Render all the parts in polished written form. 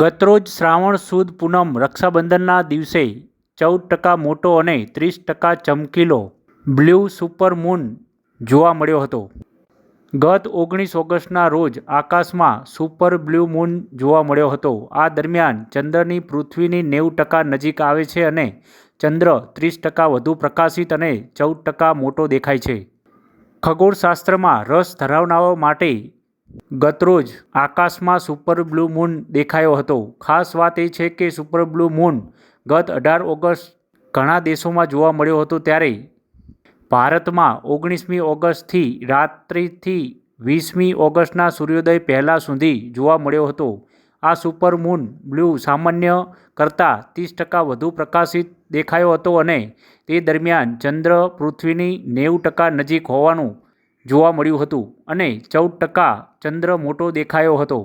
ગતરોજ શ્રાવણ સુદ પૂનમ રક્ષાબંધનના દિવસે 14% મોટો અને 30% ચમકીલો બ્લુ સુપરમૂન જોવા મળ્યો હતો. ગત 19 ઓગસ્ટના રોજ આકાશમાં સુપર બ્લુ મૂન જોવા મળ્યો હતો. આ દરમિયાન ચંદ્રની પૃથ્વીની 90% નજીક આવે છે અને ચંદ્ર 30% વધુ પ્રકાશિત અને 14% મોટો દેખાય છે. ખગોળશાસ્ત્રમાં રસ ધરાવનારાઓ માટે ગતરોજ આકાશમાં સુપર બ્લુ મૂન દેખાયો હતો. ખાસ વાત એ છે કે સુપર બ્લુ મૂન ગત 18 ઓગસ્ટ ઘણા દેશોમાં જોવા મળ્યો હતો, ત્યારે ભારતમાં 19મી ઓગસ્ટથી રાત્રિથી 20મી ઓગસ્ટના સૂર્યોદય પહેલાં સુધી જોવા મળ્યો હતો. આ સુપર મૂન બ્લુ સામાન્ય કરતાં 30% વધુ પ્રકાશિત દેખાયો હતો અને તે દરમિયાન ચંદ્ર પૃથ્વીની 90% નજીક હોવાનું જોવા મળ્યું હતું અને 14% ચંદ્ર મોટો દેખાયો હતો.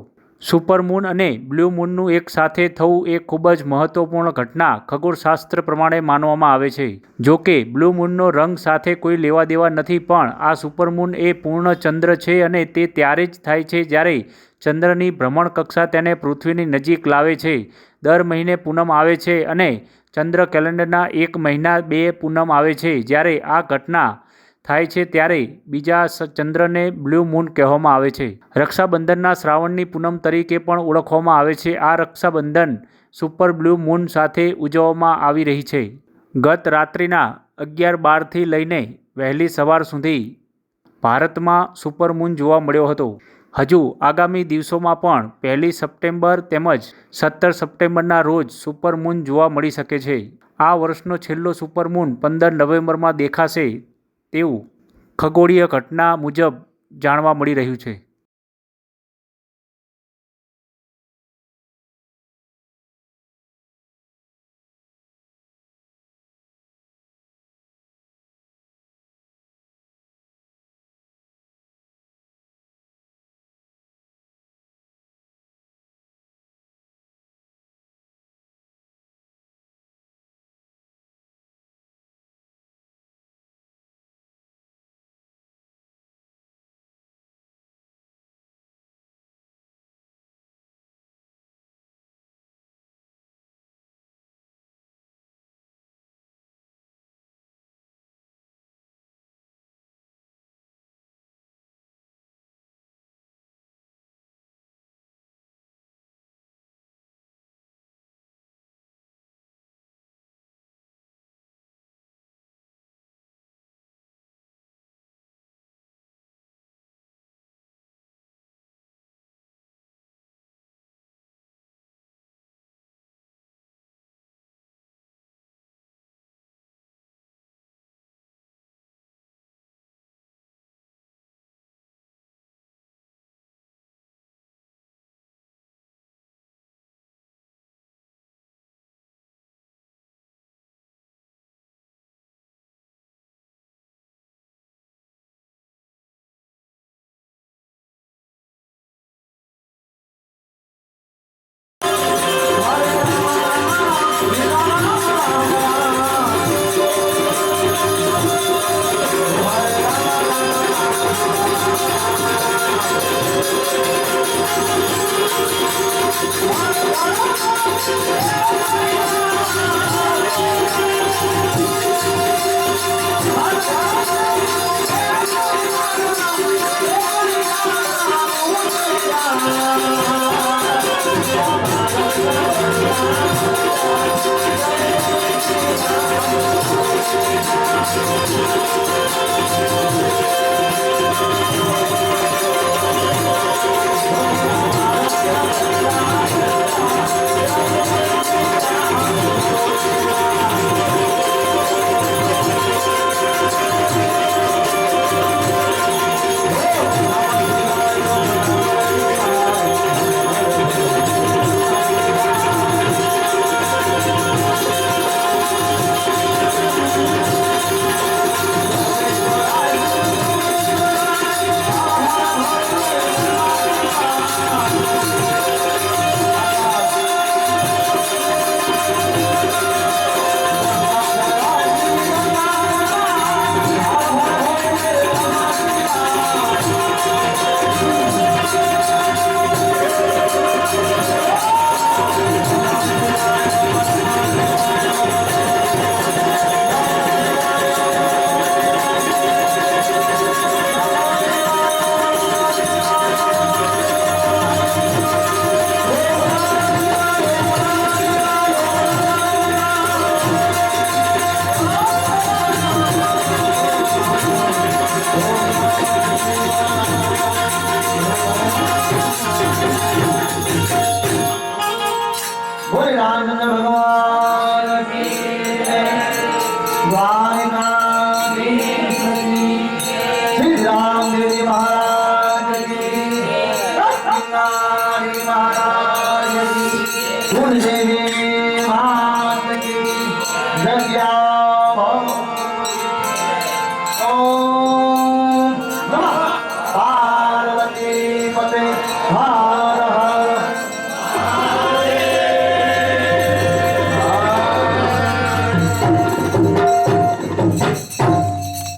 સુપરમૂન અને બ્લુ મૂનનું એક સાથે થવું એ ખૂબ જ મહત્વપૂર્ણ ઘટના ખગોળશાસ્ત્ર પ્રમાણે માનવામાં આવે છે. જો કે બ્લુ મૂનનો રંગ સાથે કોઈ લેવાદેવા નથી, પણ આ સુપરમૂન એ પૂર્ણ ચંદ્ર છે અને તે ત્યારે જ થાય છે જ્યારે ચંદ્રની ભ્રમણકક્ષા તેને પૃથ્વીની નજીક લાવે છે. દર મહિને પૂનમ આવે છે અને ચંદ્ર કેલેન્ડરના એક મહિના 2 પૂનમ આવે છે. જ્યારે આ ઘટના થાય છે ત્યારે બીજા ચંદ્રને બ્લુ મૂન કહેવામાં આવે છે. રક્ષાબંધનના શ્રાવણની પૂનમ તરીકે પણ ઓળખવામાં આવે છે. આ રક્ષાબંધન સુપર બ્લુ મૂન સાથે ઉજવવામાં આવી રહી છે. ગત રાત્રિના 11:12 થી લઈને વહેલી સવાર સુધી ભારતમાં સુપરમૂન જોવા મળ્યો હતો. હજુ આગામી દિવસોમાં પણ 1 સપ્ટેમ્બર તેમજ 17 સપ્ટેમ્બરના રોજ સુપરમૂન જોવા મળી શકે છે. આ વર્ષનો છેલ્લો સુપરમૂન 15 નવેમ્બરમાં દેખાશે તેવું ખગોળીય ઘટના મુજબ જાણવા મળી રહ્યું છે. रामचंद्र भगवान की जय। द्वारिकाधीश श्री रामदेव महाराज की रत्नागिरी महाराज की कुलदेवी मात की जय।